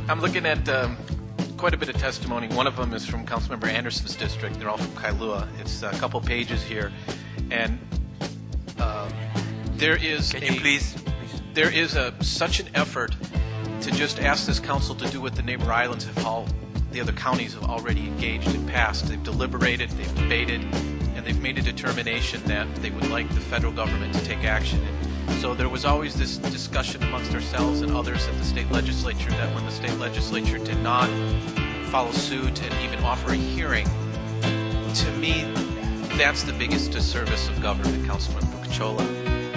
I'm looking at quite a bit of testimony. One of them is from Councilmember Anderson's district. They're all from Kailua. It's a couple pages here, and there is there is such an effort to just ask this council to do what the neighbor islands have all the other counties have already engaged and passed. They've deliberated, they've debated, and they've made a determination that they would like the federal government to take action. And so there was always this discussion amongst ourselves and others at the state legislature that when the state legislature did not follow suit and even offer a hearing, to me, that's the biggest disservice of government, Councilman Pucachola,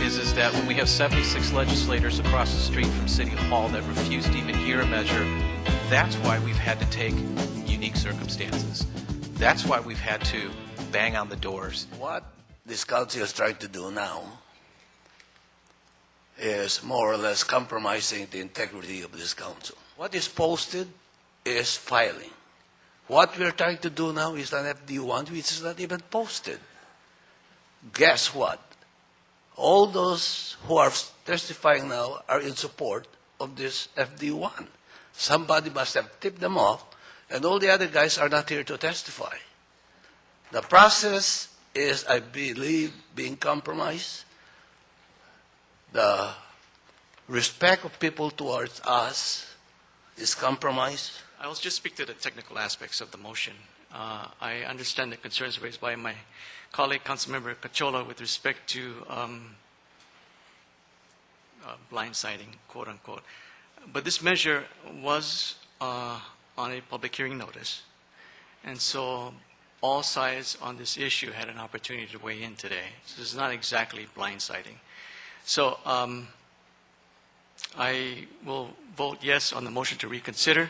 is that when we have 76 legislators across the street from City Hall that refuse to even hear a measure, that's why we've had to take unique circumstances. That's why we've had to bang on the doors. What this council is trying to do now is more or less compromising the integrity of this council. What is posted is filing. What we're trying to do now is an FD1 which is not even posted. Guess what? All those who are testifying now are in support of this FD1. Somebody must have tipped them off, and all the other guys are not here to testify. The process is, I believe, being compromised. The respect of people towards us is compromised. I will just speak to the technical aspects of the motion. I understand the concerns raised by my colleague, Councilmember Cachola, with respect to blindsiding, quote unquote. But this measure was on a public hearing notice, and so all sides on this issue had an opportunity to weigh in today. So it's not exactly blindsiding. So I will vote yes on the motion to reconsider,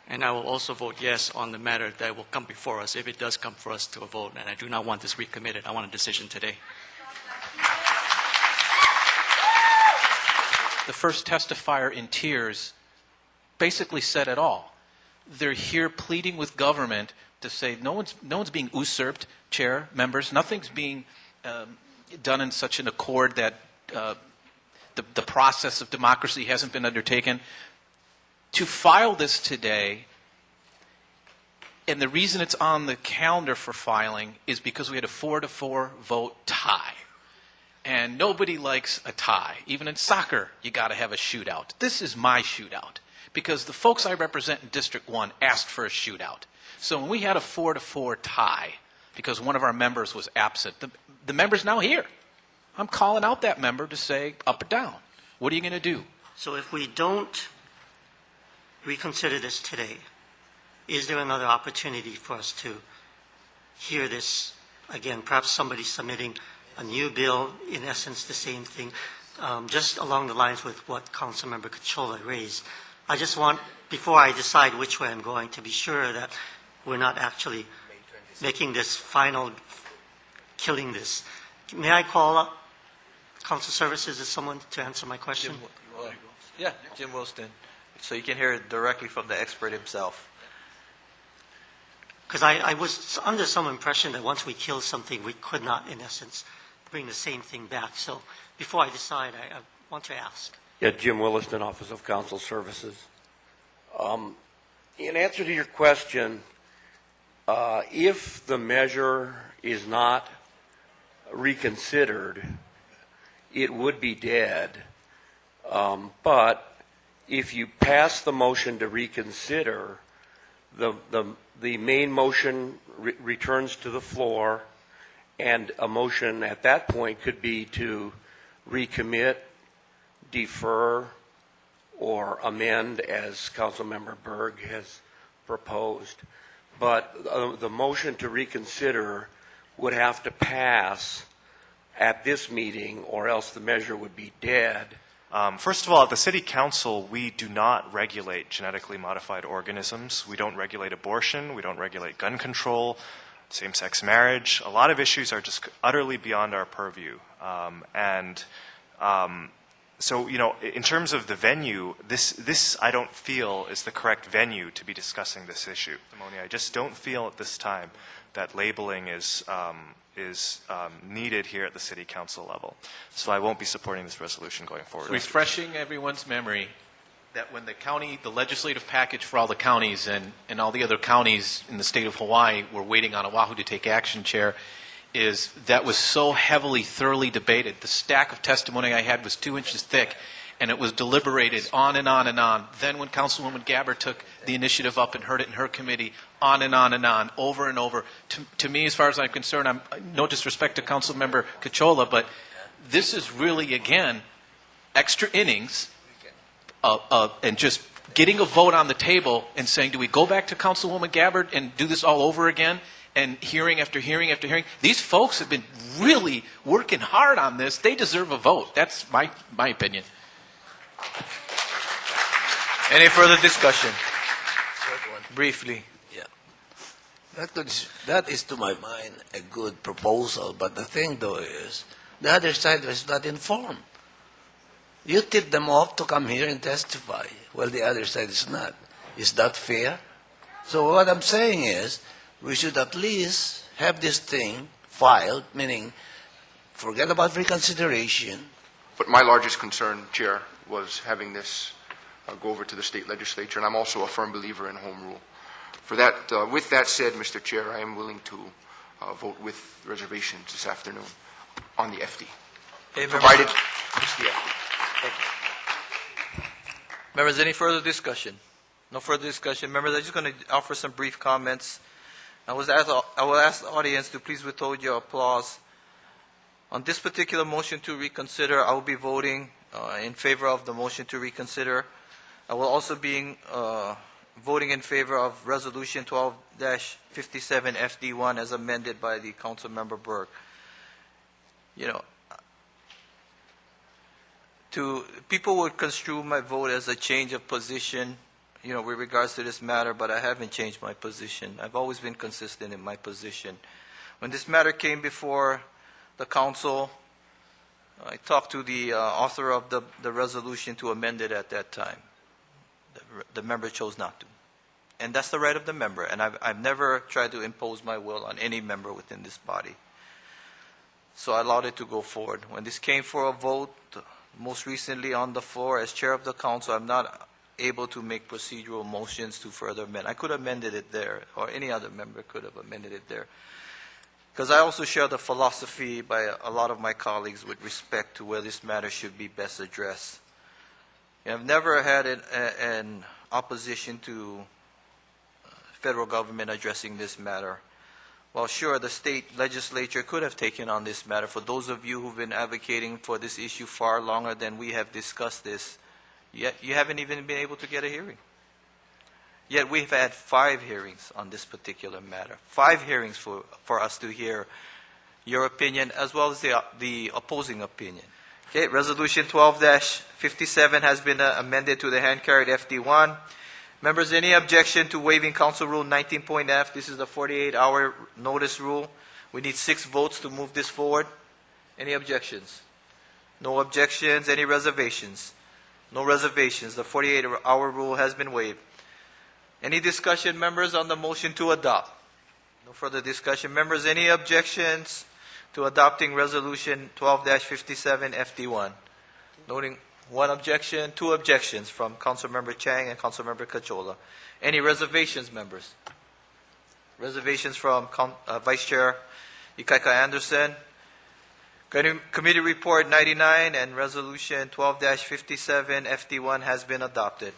and I will also vote yes on the matter that will come before us if it does come for us to a vote. And I do not want this recommitted. I want a decision today. The first testifier in tears basically said it all. They're here pleading with government to say no one's being usurped, chair, members. Nothing's being done in such an accord that the process of democracy hasn't been undertaken. To file this today, and the reason it's on the calendar for filing is because we had a 4-4 vote tie. And nobody likes a tie. Even in soccer, you got to have a shootout. This is my shootout because the folks I represent in District 1 asked for a shootout. So when we had a 4-4 tie because one of our members was absent, the member's now here. I'm calling out that member to say up or down. What are you going to do? So if we don't reconsider this today, is there another opportunity for us to hear this again? Perhaps somebody submitting a new bill, in essence the same thing, just along the lines with what Councilmember Cachola raised. I just want, before I decide which way I'm going, to be sure that we're not actually making this final, killing this. May I call up Council Services as someone to answer my question? Yeah, Jim Wilson. So you can hear it directly from the expert himself. Because I was under some impression that once we kill something, we could not, in essence, bring the same thing back. So before I decide, I want to ask. Yeah, Jim Williston, Office of Council Services. In answer to your question, if the measure is not reconsidered, it would be dead. But if you pass the motion to reconsider, the main motion returns to the floor, and a motion at that point could be to recommit, defer, or amend as Councilmember Berg has proposed. But the motion to reconsider would have to pass at this meeting, or else the measure would be dead. First of all, at the City Council, we do not regulate genetically modified organisms. We don't regulate abortion. We don't regulate gun control, same-sex marriage. A lot of issues are just utterly beyond our purview. So, you know, in terms of the venue, this I don't feel is the correct venue to be discussing this issue. I just don't feel at this time that labeling is needed here at the City Council level. So I won't be supporting this resolution going forward. Refreshing everyone's memory, that when the legislative package for all the counties and all the other counties in the state of Hawaii were waiting on Oahu to take action, Chair, is that was so heavily, thoroughly debated. The stack of testimony I had was 2 inches thick, and it was deliberated on and on and on. Then when Councilwoman Gabbard took the initiative up and heard it in her committee, on and on and on, over and over. To me, as far as I'm concerned, I'm no disrespect to Councilmember Cachola, but this is really, again, extra innings and just getting a vote on the table and saying, do we go back to Councilwoman Gabbard and do this all over again? And hearing after hearing after hearing. These folks have been really working hard on this. They deserve a vote. That's my opinion. Any further discussion? Briefly. Yeah. That is, to my mind, a good proposal. But the thing, though, is the other side was not informed. You tip them off to come here and testify. Well, the other side is not. Is that fair? So what I'm saying is, we should at least have this thing filed, meaning forget about reconsideration. But my largest concern, Chair, was having this go over to the state legislature, and I'm also a firm believer in home rule. For that, with that said, Mr. Chair, I am willing to vote with reservations this afternoon on the FD, provided it's the FD. Members, any further discussion? No further discussion. Members, I'm just going to offer some brief comments. I will ask the audience to please withhold your applause. On this particular motion to reconsider, I will be voting in favor of the motion to reconsider. I will also be voting in favor of Resolution 12-57 FD1 as amended by the Council Member Berg. You know, people would construe my vote as a change of position, you know, with regards to this matter, but I haven't changed my position. I've always been consistent in my position. When this matter came before the council, I talked to the author of the resolution to amend it at that time. The member chose not to. And that's the right of the member, and I've never tried to impose my will on any member within this body. So I allowed it to go forward. When this came for a vote, most recently on the floor, as chair of the council, I'm not able to make procedural motions to further amend. I could have amended it there, or any other member could have amended it there. Because I also share the philosophy by a lot of my colleagues with respect to where this matter should be best addressed. I've never had an opposition to federal government addressing this matter. Well, sure, the state legislature could have taken on this matter. For those of you who've been advocating for this issue far longer than we have discussed this, yet you haven't even been able to get a hearing. Yet we've had 5 hearings on this particular matter. 5 hearings for us to hear your opinion as well as the opposing opinion. Okay, Resolution 12-57 has been amended to the hand-carried FD1. Members, any objection to waiving Council Rule 19.F? This is the 48-hour notice rule. We need 6 votes to move this forward. Any objections? No objections. Any reservations? No reservations. The 48-hour rule has been waived. Any discussion, members, on the motion to adopt? No further discussion. Members, any objections to adopting Resolution 12-57 FD1? Noting 1 objection, 2 objections from Councilmember Chang and Councilmember Cachola. Any reservations, members? Reservations from Vice Chair Ikaika Anderson. Committee Report 99 and Resolution 12-57 FD1 has been adopted.